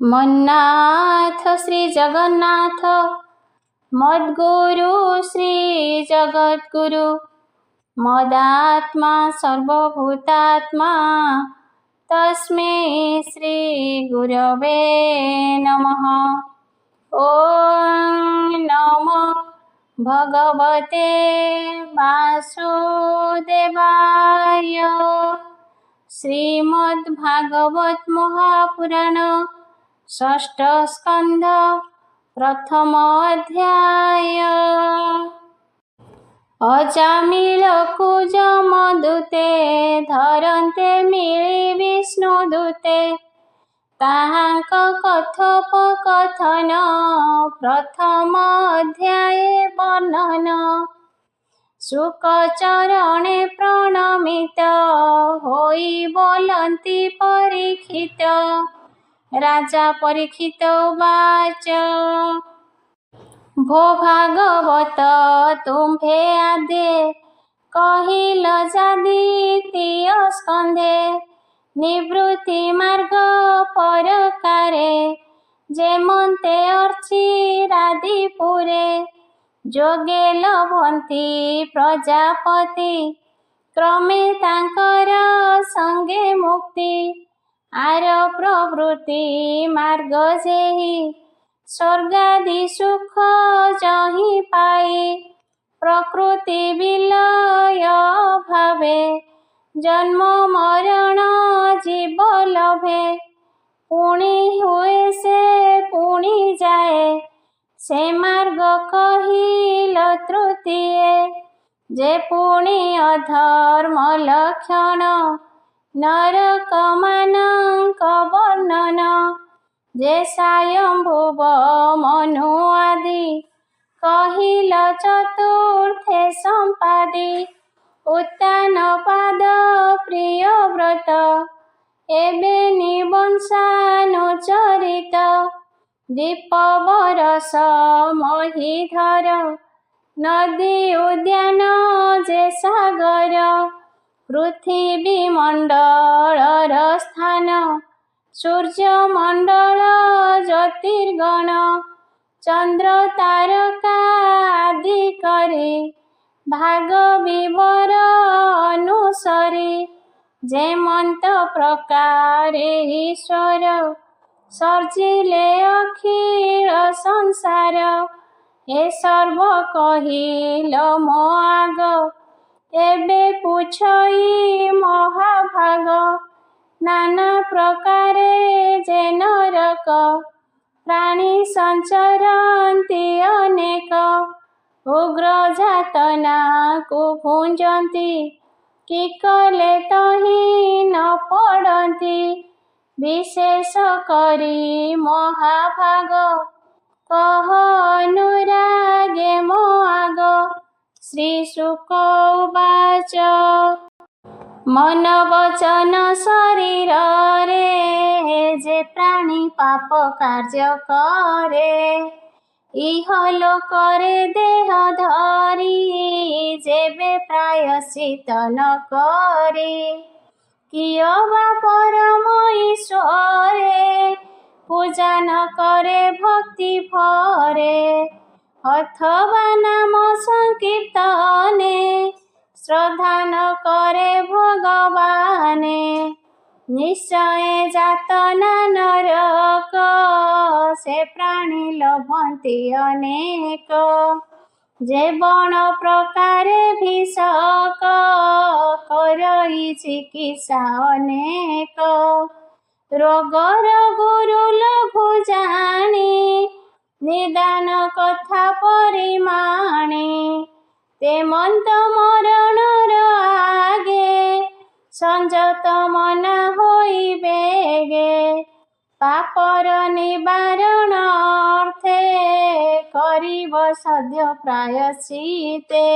मन्नाथ श्री जगन्नाथ मद्गुरु श्री जगद्गुरु मदात्मा सर्वभूतात्मा तस्मै श्री गुरवे नमः। ॐ नमो भगवते वासुदेवाय। श्रीमद्भागवत महापुराण षष्ठ स्कंध प्रथम अध्याय। अजामिल कुज मधुते धरन्ते मिली विष्णुदूते ताहाक कथोपकथन प्रथम अध्याय वर्णन। शुकचरणे प्रणमित होई बोलन्ति परीक्षित राजा परीक्षित उवाच भो भागवत तुम्भे आदे कहिल जादितीय स्कंधे निवृत्ति मार्ग परकारे जेमन्ते अर्चिरादिपुरे जोगे लभन्ति प्रजापति क्रमे तांकर संगे मुक्ति आर प्रवृत्ति मार्ग जेहि स्वर्गादि सुख जहि पाई प्रकृति विलय भावे जन्म मरण जीव लभे पुणी हुए से पुणी जाए से मार्ग कहिल तृतीय जे पुणी अधर्म लक्षण नरक मानक वर्णन जे स्वयंभुव मनु आदि कहिल चतुर्थे संपादी उत्तान पाद प्रिय व्रत एबे निबंशानुचरित दीप बरस महीधर नदी उद्यान जे सागर पृथ्वी मंडल स्थान सूर्य मंडल ज्योतिर्गण चंद्र तारका आदि करी भाग विवर अनुसरी जेमंत प्रकारे ईश्वर सर्जिले अखिल संसार ए सर्व कहिल मो आग एबे पुछई महाभाग नाना प्रकारे जे नरक प्राणी संचरन्ति अनेक उग्र जातना को भुंजन्ति कि कले तहि न पड़न्ति विशेष करी महाभाग कह अनुरागे मो आग। श्री शुक उवाच मन वचन शरीर रे जे प्राणी पाप कार्य करे इह लोकरे देह धरी जेबे प्रायश्चित न करे किय वा परम ईश्वरे पूजा न करे भक्ति भरे अथवा नाम संकीर्तने श्रद्धा न करे भगवाने निश्चय जातना नरक से प्राणी लभन्ति अनेक जे बण प्रकारे भिषक करई चिकित्सा अनेक रोगर गुरु लघु जानी निदान कथा परिमाणे ते मंत मरणर आगे संजत मना होई बेगे पापर निवारण अर्थे करिब सद्य प्रायश्चिते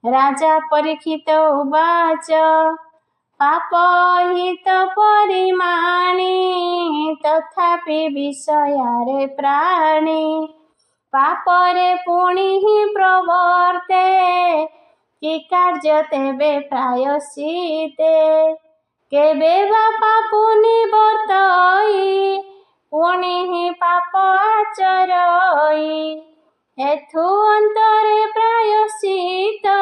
राजा परीक्षित उवाच पाप हित परिमाणी तथापि विषयारे प्राणी पापरे पुणी ही प्रवर्ते कि कार्य तेबे प्रायश्चिते केबे बापा पुनि बर्तई पुण्य ଆଚରଇ। ଏଥୁ ଅନ୍ତରେ ପ୍ରାୟଶ୍ଚିତ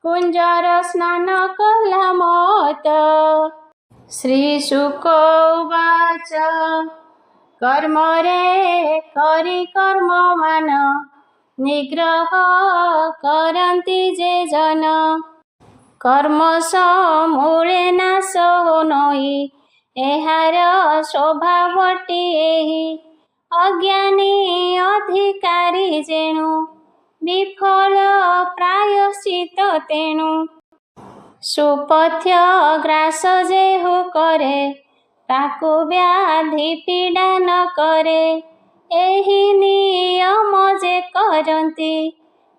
କୁଞ୍ଜର ସ୍ନାନ କଲା ମତ। ଶ୍ରୀଶୁକ ଉବାଚ କର୍ମରେ କରି କର୍ମମାନ ନିଗ୍ରହ କରନ୍ତି ଯେ ଜନ। କର୍ମ ସମୂଳେ ନାଶ ନୋଇ ଏହାର ସ୍ୱଭାବଟି ଏହି। ଅଜ୍ଞାନୀ ଅଧିକାରୀ ଯେଣୁ ବିଫଳ ପ୍ରାୟଶ୍ଚିତ ତେଣୁ। ସୁପଥ୍ୟ ଗ୍ରାସ ଯେହୁ କରେ ତାକୁ ବ୍ୟାଧି ପୀଡ଼ା ନ କରେ। ଏହି ନିୟମ ଯେ କରନ୍ତି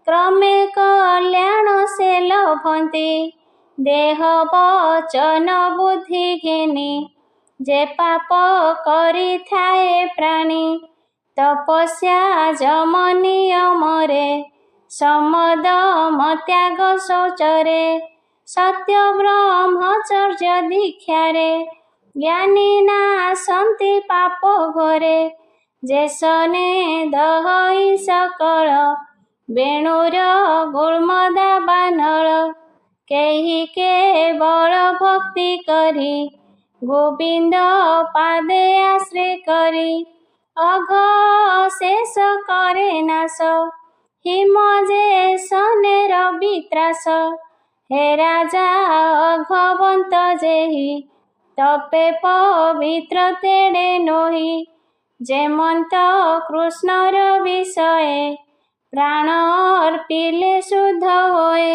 କ୍ରମେ କଲ୍ୟାଣ ସେ ଲଭନ୍ତି। ଦେହ ବଚନ ବୁଦ୍ଧି ଘେନି ଯେ ପାପ କରିଥାଏ ପ୍ରାଣୀ। ତପସ୍ୟା ଯମ ନିୟମରେ ସମଦମ ତ୍ୟାଗ ଶୌଚରେ। ସତ୍ୟ ବ୍ରହ୍ମଚର୍ଯ୍ୟ ଦୀକ୍ଷାରେ ଜ୍ଞାନୀ ନାଶନ୍ତି ପାପ ଘରେ। ଯେ ସନେ ଦହଇ ସକଳ ବେଣୁର ଗୁଳ୍ମ ଦାବାନଳ। କେହି କେବଳ ଭକ୍ତି କରି ଗୋବିନ୍ଦ ପାଦେ ଆଶ୍ରୟ କରି। ଅଘ ଶେଷ କରେ ନାଶ ହିମ ଯେ ସନେ ରବି ତ୍ରାସ। ହେ ରାଜା ଅଘବନ୍ତ ଯେହି ତପେ ପବିତ୍ର ତେଡ଼େ ନୋହି। ଯେମନ୍ତ କୃଷ୍ଣର ବିଷଏ ପ୍ରାଣ ଅର୍ପିଲେ ଶୁଦ୍ଧ ହୋଏ।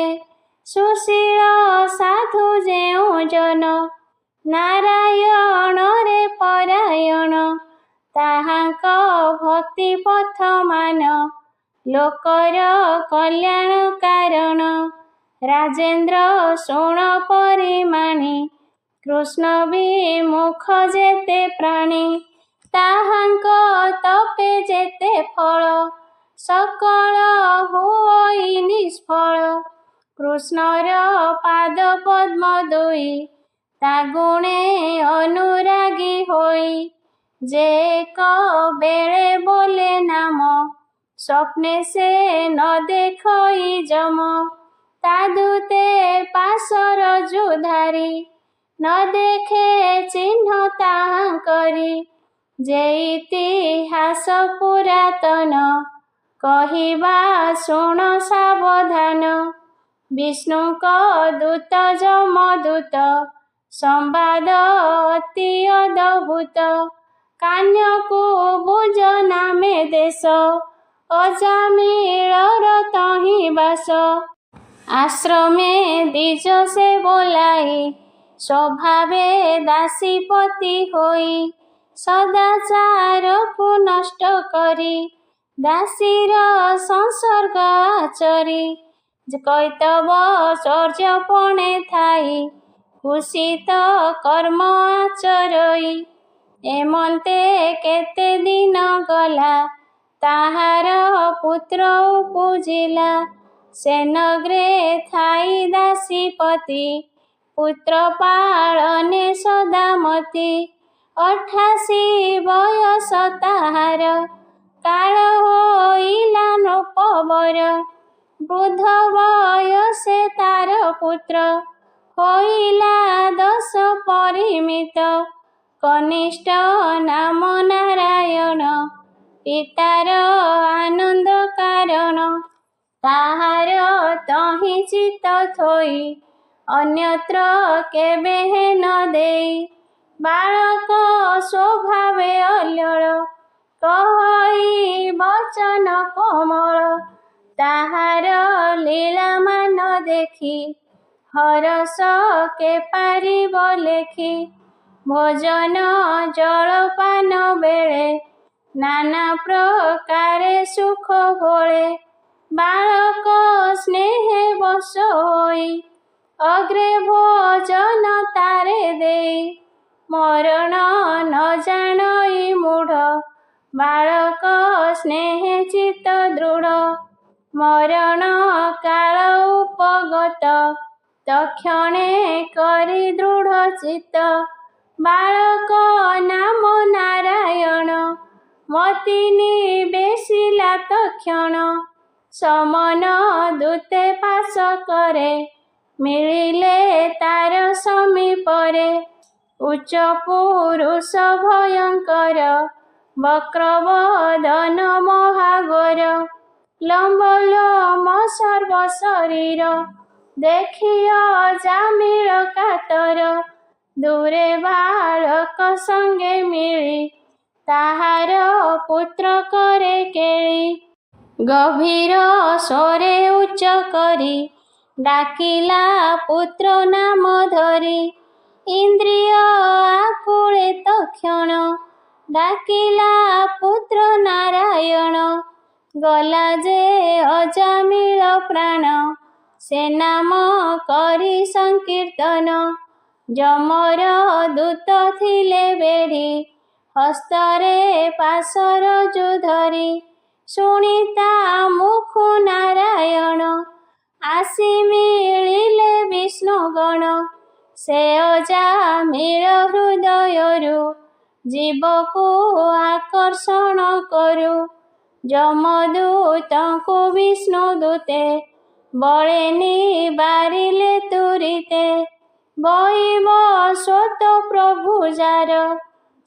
ସୁଶୀଳ ସାଧୁ ଯେଉଁ ଜନ ନାରାୟଣରେ ପରାୟଣ। ତାହାଙ୍କ ଭକ୍ତି ପଥ ମାନ ଲୋକର କଲ୍ୟାଣ କାରଣ। ରାଜେନ୍ଦ୍ର ଶୁଣ ପରିମାଣି କୃଷ୍ଣ ବିମୁଖ ଯେତେ ପ୍ରାଣୀ। ତାହାଙ୍କ ତପେ ଯେତେ ଫଳ ସକଳ ହୁଅଇ ନିଷ୍ଫଳ। କୃଷ୍ଣର ପାଦ ପଦ୍ମ ଦୁଇ ତା ଗୁଣେ ଅନୁରାଗୀ ହୋଇ। ଯେ ଏକ ବେଳେ ବୋଲେ ନାମ ସ୍ୱପ୍ନେ ସେ ନ ଦେଖଇ ଯମ। ତା ଦୂତେ ପାଶର ଯୁଧାରି ନ ଦେଖେ ଚିହ୍ନ ତାହାଙ୍କରି। ଯେ ଇତିହାସ ପୁରାତନ କହିବା ଶୁଣ ସାବଧାନ। ବିଷ୍ଣୁଙ୍କ ଦୂତ ଯମଦୂତ ସମ୍ବାଦ ଅତି ଅଦ୍ଭୁତ। କାନ୍ୟକୁ ବୁଜ ନାମେ ଦେଶ ଅଜାମିଳର ତହିଁ ବାସ। ଆଶ୍ରମେ ଦ୍ୱିଜ ସେ ବୋଲାଇ ସ୍ୱଭାବେ ଦାସୀପତି ହୋଇ। ସଦାଚାରକୁ ନଷ୍ଟ କରି ଦାସୀର ସଂସର୍ଗ ଆଚରି। କୈତବ ଚର୍ଯ୍ୟପଣେ ଥାଇ କୁସିତ କର୍ମ ଆଚରଇ। ଏମନ୍ତେ କେତେ ଦିନ ଗଲା ତାହାର ପୁତ୍ର ଉପୁଜିଲା। ସେ ନଗ୍ରେ ଥାଇ ଦାସୀପତି ପୁତ୍ର ପାଳନେ ସଦାମତି। 88 ବୟସ ତାହାର କାଳ ହୋଇଲା ନୃପବର। ବୃଦ୍ଧ ବୟସେ ତାର ପୁତ୍ର ହୋଇଲା 10 ପରିମିତ। କନିଷ୍ଠ ନାମ ନାରାୟଣ ପିତାର ଆନନ୍ଦ କାରଣ। ତାହାର ତହିଁ ଚିତ୍ତ ଥୋଇ ଅନ୍ୟତ୍ର କେବେ ହେନ ଦେଇ। ବାଳକ ସ୍ୱଭାବେ ଅଲ୍ଲଳ କହଇ ବଚନ କୋମଳ। ତାହାର ଲୀଳାମାନ ଦେଖି ହରଷ କେ ପାରିବ ଲେଖି। ଭୋଜନ ଜଳପାନ ବେଳେ ନାନା ପ୍ରକାରେ ସୁଖ ଭୋଳେ। ବାଳକ ସ୍ନେହେ ବଶ ହୋଇ ଅଗ୍ରେ ଭୋଜନ ତାରେ ଦେଇ। ମରଣ ନ ଜାଣଇ ମୂଢ଼ ବାଳକ ସ୍ନେହେ ଚିତ୍ତ ଦୃଢ଼। ମରଣ କାଳ ଉପଗତ ତକ୍ଷଣେ କରି ଦୃଢ଼ ଚିତ୍ତ। ବାଳକ ନାମ ନାରାୟଣ ମତି ନିବେଶିଲା ତକ୍ଷଣ ସମନ ଦୂତେ ପାଶ କରେ ମିଳିଲେ ତାର ସମୀପରେ ଉଚ୍ଚ ପୁରୁଷ ଭୟଙ୍କର ବକ୍ରବଦନ ମହାଗୋର ଲମ୍ବ ଲୋମ ସର୍ବ ଶରୀର ଦେଖିଅ ଜାମିଳ କାତର ଦୂରେ ବାଳକ ସଙ୍ଗେ ମିଳି ତାହାର ପୁତ୍ର କରେ କେଳି ଗଭୀର ସ୍ୱରେ ଉଚ୍ଚ କରି ଡାକିଲା ପୁତ୍ର ନାମ ଧରି ଇନ୍ଦ୍ରିୟ ଆକୁଳେ ତକ୍ଷଣ ଡାକିଲା ପୁତ୍ର ନାରାୟଣ ଗଲା ଯେ ଅଜାମିଳ ପ୍ରାଣ ସେ ନାମ କରି ସଂକୀର୍ତ୍ତନ ଯମର ଦୂତ ଥିଲେ ବେଢ଼ି ହସ୍ତରେ ପାଶରଜୁ ଧରି ଶୁଣି ତା ମୁଖୁ ନାରାୟଣ ଆସି ମିଳିଲେ ବିଷ୍ଣୁଗଣ ସେ ଅଜାମିଳ ହୃଦୟରୁ ଜୀବକୁ ଆକର୍ଷଣ କରୁ ଯମଦୂତଙ୍କୁ ବିଷ୍ଣୁଦୂତେ ବଳେ ନିବାରିଲେ ତୁରିତେ ବହିବ ସ୍ୱତ ପ୍ରଭୁ ଯାର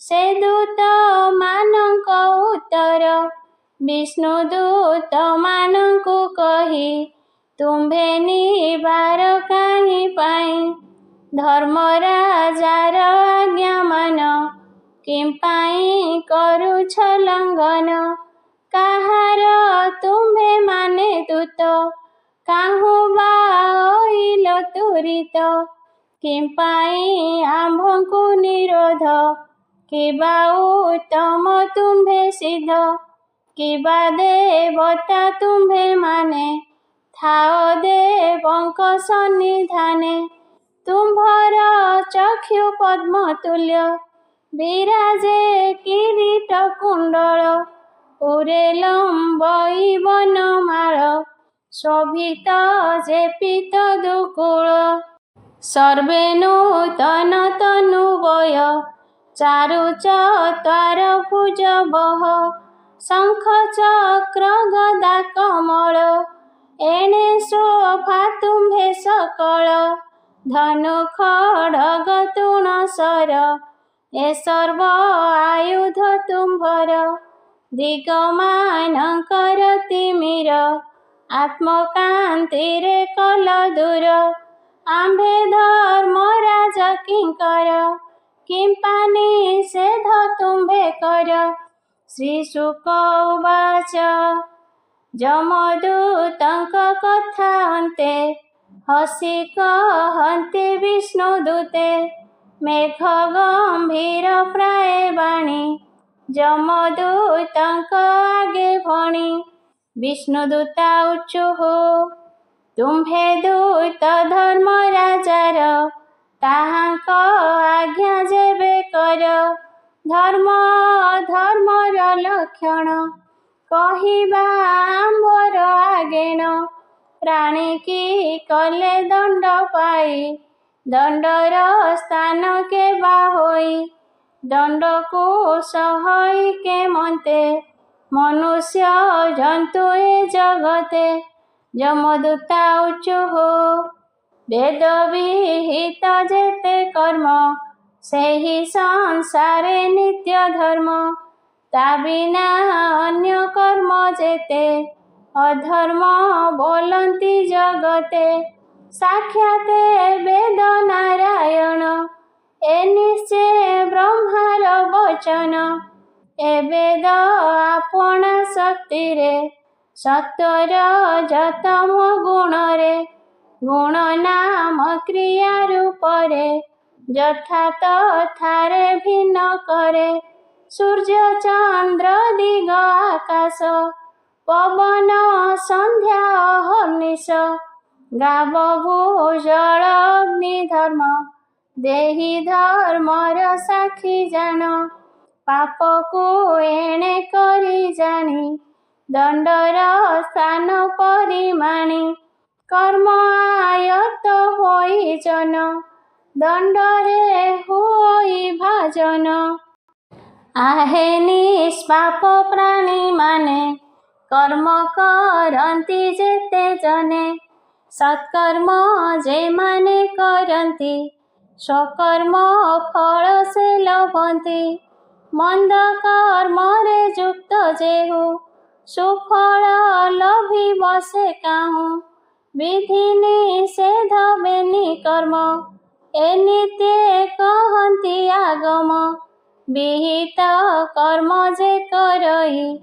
ସେ ଦୂତ ମାନଙ୍କ ଉତ୍ତର ବିଷ୍ଣୁଦୂତ ମାନଙ୍କୁ କହି ତୁମ୍ଭେ ନିବାର କାହିଁ ପାଇଁ ଧର୍ମରାଜାର ଆଜ୍ଞା ମାନ କିମ୍ପାଇଁ କରୁଛ ଲଙ୍ଘନ କାହାର ତୁମ୍ଭେ ମାନେ ଦୂତ କାହୁଁ ବା ଅଇଲ ତୁରିତ କିମ୍ପାଇଁ ଆମ୍ଭଙ୍କୁ ନିରୋଧ କିବା ଉତ୍ତମ ତୁମ୍ଭେ ସିଦ୍ଧ କିବା ଦେବତା ତୁମ୍ଭେ ମାନେ ଥାଅ ଦେବଙ୍କ ସନ୍ନିଧାନେ ତୁମ୍ଭର ଚକ୍ଷୁ ପଦ୍ମ ତୁଲ୍ୟ ବିରାଜେ କିରୀଟ କୁଣ୍ଡଳ ପୁରେ ଲମ୍ବଇ ବନମାଳ ଶୋଭିତ ଯେ ପୀତ ଦୁକୂଳ ସର୍ବେ ନୂତନ ତନୁବୟ ଚାରୁ ଚତ୍ୱାର ଭୁଜବହ ଶଙ୍ଖ ଚକ୍ର ଗଦା କମଳ ଏଣେ ଶୋଭା ତୁମ୍ଭେ ସକଳ ଧନୁ ଖଡ଼ଗ ତୁଣ ଶର ଏ ସର୍ବ ଆୟୁଧ ତୁମ୍ଭର ଦିଗମାନଙ୍କର ତିମିର ଆତ୍ମକାନ୍ତିରେ କଲ ଦୂର ଆମ୍ଭେ ଧର୍ମରାଜ କିଙ୍କର କିମ୍ପା ନିଷେଧ ତୁମ୍ଭେ କର ଶ୍ରୀଶୁକ ଉବାଚ ଯମଦୂତଙ୍କ କଥା ଅନ୍ତେ ହସି କହନ୍ତି ବିଷ୍ଣୁଦୂତେ ମେଘ ଗମ୍ଭୀର ପ୍ରାୟ ବାଣୀ ଯମଦୂତଙ୍କ ଆଗେ ଭଣି ବିଷ୍ଣୁଦୂତା ଉଚୁଃ ତୁମ୍ଭେ ଦୂତ ଧର୍ମରାଜାର ତାହାଙ୍କ ଆଜ୍ଞା ଯେବେ କର ଧର୍ମ ଅଧର୍ମର ଲକ୍ଷଣ କହିବା ଆମ୍ଭର ଆଗେଣ ପ୍ରାଣୀ କି କଲେ ଦଣ୍ଡ ପାଇ ଦଣ୍ଡର ସ୍ଥାନ କେବା ହୋଇ ଦଣ୍ଡକୁ ସହଇ କେମନ୍ତେ ମନୁଷ୍ୟ ଜନ୍ତୁ ଏ ଜଗତେ ଯମଦୂତା ଉଚୁଃ ବେଦ ବିହିତ ଯେତେ କର୍ମ ସେହି ସଂସାରେ ନିତ୍ୟ ଧର୍ମ ତା ବିନା ଅନ୍ୟ କର୍ମ ଯେତେ ଅଧର୍ମ ବୋଲନ୍ତି ଜଗତେ ସାକ୍ଷାତେ ବେଦ ନାରାୟଣ ଏ ନିଶ୍ଚେ ବ୍ରହ୍ମାର ବଚନ ଏ ବେଦ ଆପଣା ଶକ୍ତିରେ ସତ୍ୱର ଯତମ ଗୁଣରେ ଗୁଣ ନାମ କ୍ରିୟା ରୂପରେ ଯଥା ତଥାରେ ଭିନ୍ନ କରେ ସୂର୍ଯ୍ୟ ଚନ୍ଦ୍ର ଦିଗ ଆକାଶ ପବନ ସନ୍ଧ୍ୟା ଅହର୍ନିଶ ଗାବ ଭୂଜଳ ଅଗ୍ନି ଧର୍ମ ଦେହି ଧର୍ମର ସାକ୍ଷୀ ଜାଣ ପାପକୁ ଏଣେ କରି ଜାଣି ଦଣ୍ଡର ସ୍ଥାନ ପରିମାଣି କର୍ମ ଆୟତ ହୋଇ ଜନ ଦଣ୍ଡରେ ହୋଇ ଭାଜନ आहे निष्पाप प्राणी माने कर्म करती जेते जने सत्कर्म जे माने करती स्वकर्म फल से लभंती मंद कर्म रे युक्त जेहु सुफल लभी बसे काहू विधि निषेध बेनि कर्म ए नित्य कहंती आगम विहित कर्म जे करई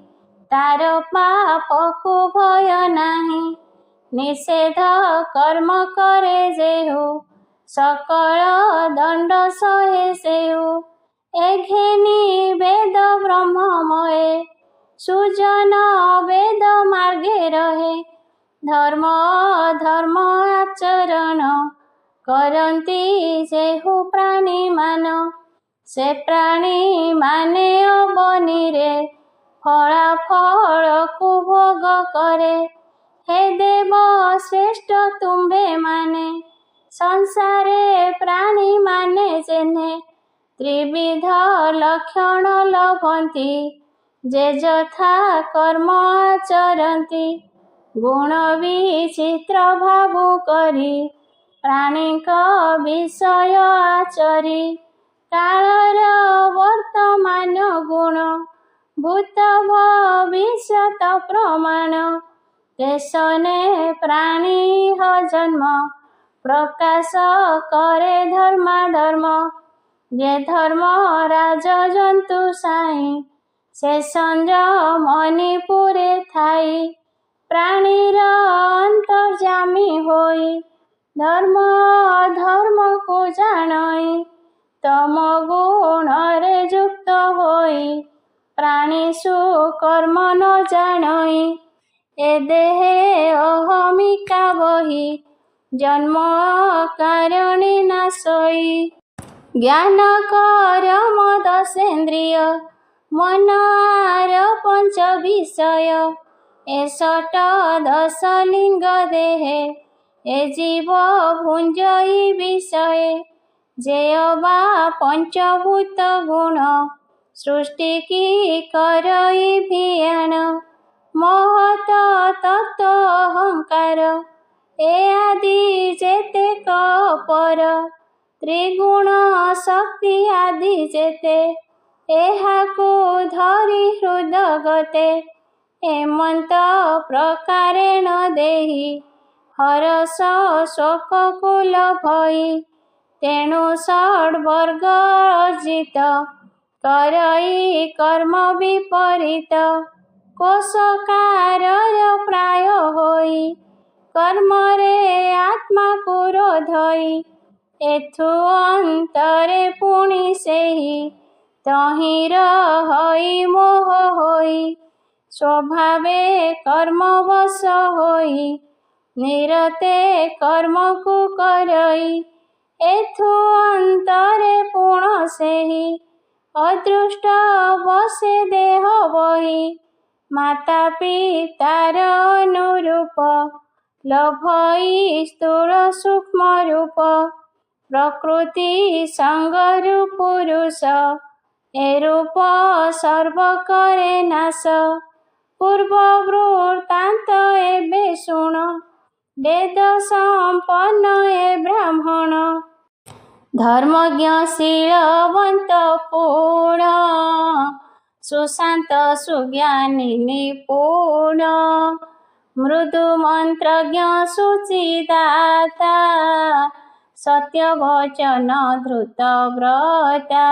तार पापकु भय नाही निषेध कर्म करे जेहु सकल दंड सहे सेहु एघेनी वेद ब्रह्ममय सुजन वेद मार्गे रहे धर्म धर्म आचरण करती जेहु प्राणी मान से प्राणी माने अबनी रे फला फल को भोग करे हे देव श्रेष्ठ तुम्भे माने संसारे प्राणी माने जेने त्रिविध लक्षण लभंती जे यथा कर्म आचरती गुण विचित्र भावु करी प्राणी विषय आचरी कालर वर्तमान गुण भूत भविष्यत प्रमाण तेसने प्राणी जन्म प्रकाश करे धर्माधर्म जे धर्म राज जंतु साई से संयम मणिपुरे थाई प्राणीर अंतर्जामी होई धर्म धर्म को जानई तम गुण रे युक्त होई प्राणी सुकर्म न जानई ए देहे अहमिका बही जन्म कारणे नाशई ज्ञान कर मदसेन्द्रिय मन आर पंच विषय ए षट दश लिंग देहे ए जीव भुंजई विषय जेयबा पंचभूत गुण सृष्टि की करई भियान महत तत्व अहंकार ए आदि जेते पर त्रिगुण शक्ति आदि जेते एहाकु धरी हृदगते हेमंत प्रकारेण देहि हरस शोक कुल भई तेणु षड्वर्ग अर्जित करई कर्म विपरीत कोशकार प्राय होई कर्म रे आत्मा क्रोधई एथु अंतरे पुणी सेहि तहि रही मोह होई स्वभावे कर्म वश होई निरते कर्म को करई एथु अंतरे पुण सेहि अदृष्ट बसे देह बही माता पितार अनुरूप लभई स्थूल सूक्ष्म रूप प्रकृति संगरु पुरुष ए रूप सर्व करे नाश पूर्व वृत्तांत एबे शुण वेद संपन्न ए ब्राह्मण धर्मज्ञ शीलवंत पूर्ण सुशांत सुज्ञानी निपुण मृदु मंत्रज्ञ सुचिदाता सत्य वचन धृत व्रता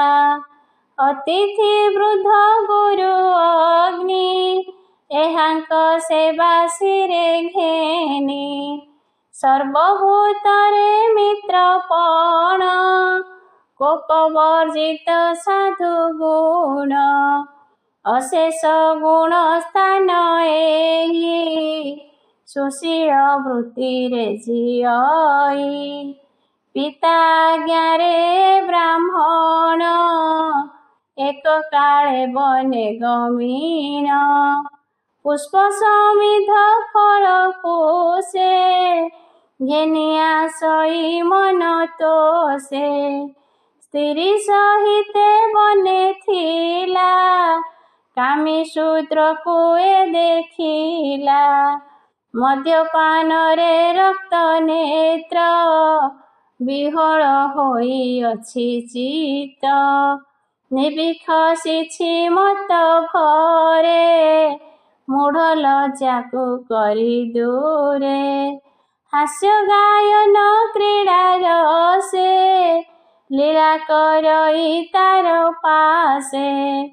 अतिथि वृद्ध गुरु अग्नि एहांक सेवा सिरे घेनी सर्वभूतरे मित्रपण कोपवर्जित साधु गुण अशेष गुण स्थान एहि सुशील वृत्ति रे जियई पिता ज्ञारे ब्राह्मण एक काले बने गमीन पुष्प समिध फल कोसे घेनिया सई मन तोषे ସ୍ତ୍ରୀ ସହିତେ ବନେ ଥିଲା, କାମୀ ଶୂଦ୍ରକୁ ଏ ଦେଖିଲା। ମଦ୍ୟପାନରେ ରକ୍ତ ନେତ୍ର, ବିହଳ ହୋଇଅଛି ଚିତ୍ତ। ନିବିଖସିଛି ମତ ଭରେ, ମୂଢ଼ ଲଜ୍ଜାକୁ କରି ଦୂରେ। ହାସ୍ୟ ଗାୟନ କ୍ରୀଡ଼ା ରସେ, ଲୀଳା କରଇ ତାର ପାଶେ।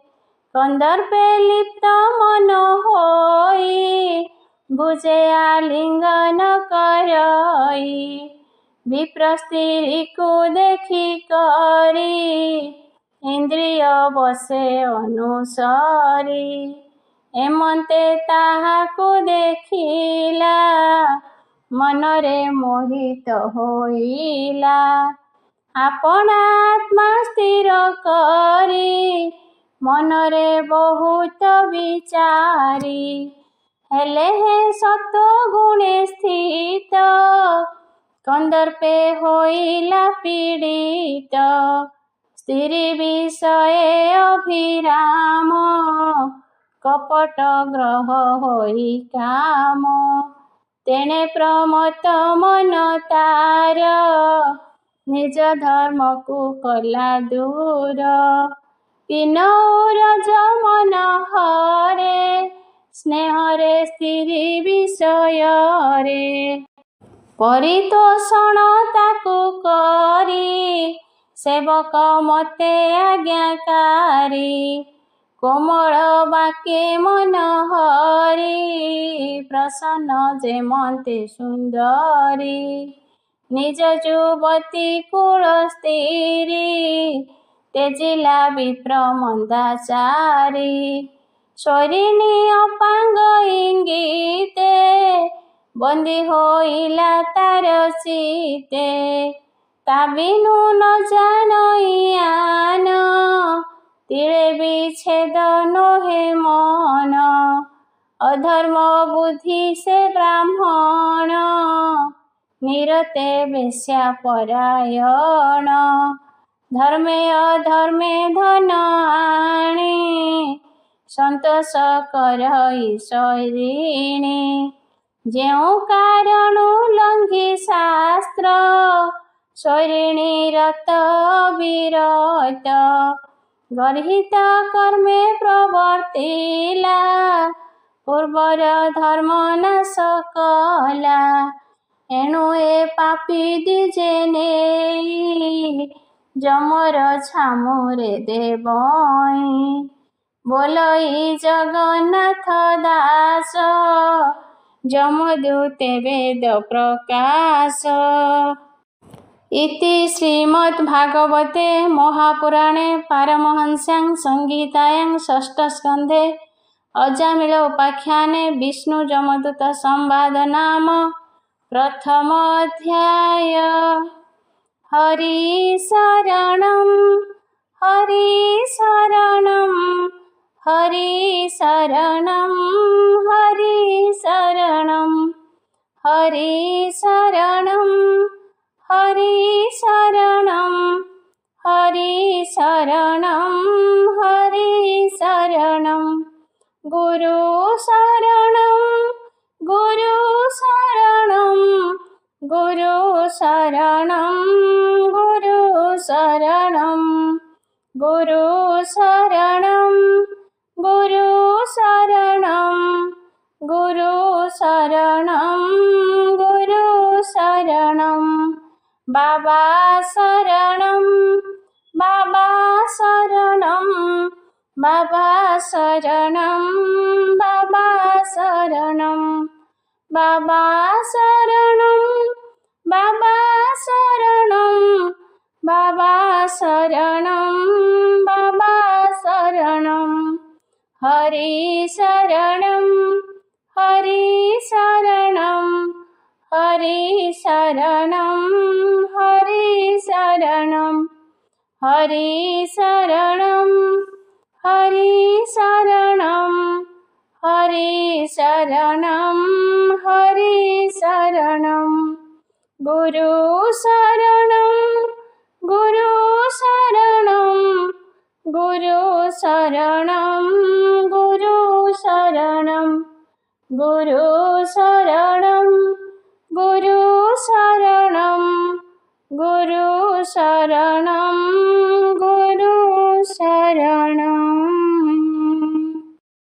କନ୍ଦର୍ପେ ଲିପ୍ତ ମନ ହୋଇ, ବୁଝେ ଆଲିଙ୍ଗନ କରଇ। ବିପ୍ର ସ୍ତ୍ରୀକୁ ଦେଖି କରି, ଇନ୍ଦ୍ରିୟ ବସେ ଅନୁସରି। ଏମନ୍ତେ ତାହାକୁ ଦେଖିଲା, ମନରେ ମୋହିତ ହୋଇଲା। ଆପଣା ଆତ୍ମା ସ୍ଥିର କରି, ମନରେ ବହୁତ ବିଚାରି। ହେଲେ ହେ ସତ୍ୱଗୁଣେ ସ୍ଥିତ, କନ୍ଦର୍ପେ ହୋଇଲା ପୀଡ଼ିତ। ସ୍ତ୍ରୀ ବିଷये ଅଭିରାମ, କପଟ ଗ୍ରହ ହୋଇ କାମ। ତେଣେ ପ୍ରମତ୍ତ ମନ ତାର, ନିଜ ଧର୍ମକୁ କଲା ଦୂର। ପିନୌରଜ ମନ ହରେ, ସ୍ନେହରେ ସ୍ତ୍ରୀ ବିଷୟରେ। ପରିତୋଷଣ ତାକୁ କରି, ସେବକ ମତେ ଆଜ୍ଞାକାରୀ। କୋମଳ ବାକେ ମନ ହରି, ପ୍ରସନ୍ନ ଯେମନ୍ତେ ସୁନ୍ଦରୀ। ନିଜ ଯୁବତୀ କୁଳ ସ୍ତ୍ରୀ, ତେଜିଲା ବିପ୍ର ମନ୍ଦାଚାରୀ। ସ୍ୱରିଣୀ ଅପାଙ୍ଗ ଇଙ୍ଗିତେ, ବନ୍ଦୀ ହୋଇଲା ତାର ଚିତ୍ତେ। ତା ବିନୁ ନ ଜାଣଇ ଆନ, ତିଳେ ବିଚ୍ଛେଦ ନୋହେ ମନ। ଅଧର୍ମ ବୁଦ୍ଧି ସେ ବ୍ରାହ୍ମଣ, ନିରତେ ବେଶ୍ୟା ପରାୟଣ। ଧର୍ମେ ଅଧର୍ମେ ଧନ ଆଣି, ସନ୍ତୋଷ କରଇ ସ୍ୱରିଣୀ। ଯେଉଁ କାରଣୁ ଲଙ୍ଘି ଶାସ୍ତ୍ର, ସ୍ୱରିଣୀ ରତ ଅବିରତ। ଗର୍ହିତ କର୍ମେ ପ୍ରବର୍ତ୍ତିଲା, ପୂର୍ବର ଧର୍ମ ନାଶ କଲା। ଏଣୁ ଏ ପାପୀ ଦ୍ୱିଜେ ନେଇ, ଯମର ଛାମୁରେ ଦେବଇଁ। ବୋଲଇ ଜଗନ୍ନାଥ ଦାସ, ଯମଦୂତେ ବେଦ ପ୍ରକାଶ। ଇତି ଶ୍ରୀମଦ୍ଭାଗବତେ ମହାପୁରାଣେ ପାରମହଂସ୍ୟାଂ ସଂହିତାୟାଂ ଷଷ୍ଠ ସ୍କନ୍ଧେ ଅଜାମିଳ ଉପାଖ୍ୟାନେ ବିଷ୍ଣୁ ଯମଦୂତ ସମ୍ବାଦ ନାମ ପ୍ରଥମ ଅଧ୍ୟାୟ। ହରି ଶରଣଂ ହରି ଶରଣଂ ହରି ଶରଣଂ ହରି ଶରଣଂ ହରି ଶରଣଂ ହରି ଶରଣଂ ହରି ଶରଣଂ ହରି ଶରଣଂ। ଗୁରୁ ଶରଣଂ ଗୁରୁ ଶରଣଂ ଗୁରୁ ଶରଣଂ ଗୁରୁ ଶରଣଂ ଗୁରୁ ଶରଣଂ ଗୁରୁ ଶରଣଂ ଗୁରୁ ଶରଣଂ ଗୁରୁ ଶରଣଂ। ବାବା ଶରଣଂ ବାବା ଶରଣଂ ବାବା ଶରଣଂ ବାବା ଶରଣଂ ବାବା ଶରଣଂ ବାବା ଶରଣଂ ବାବା ଶରଣଂ ବାବା ଶରଣଂ। ହରି ଶରଣଂ ହରି ଶରଣଂ ହରି ଶରଣଂ ହରି ଶରଣଂ ହରି ଶରଣଂ ହରି ଶରଣଂ ହରି ଶରଣଂ ହରି ଶରଣଂ। ଗୁରୁ ଶରଣଂ ଗୁରୁ ଶରଣଂ गुरु शरणं गुरु शरणं गुरु शरणं गुरु शरणं गुरु शरणं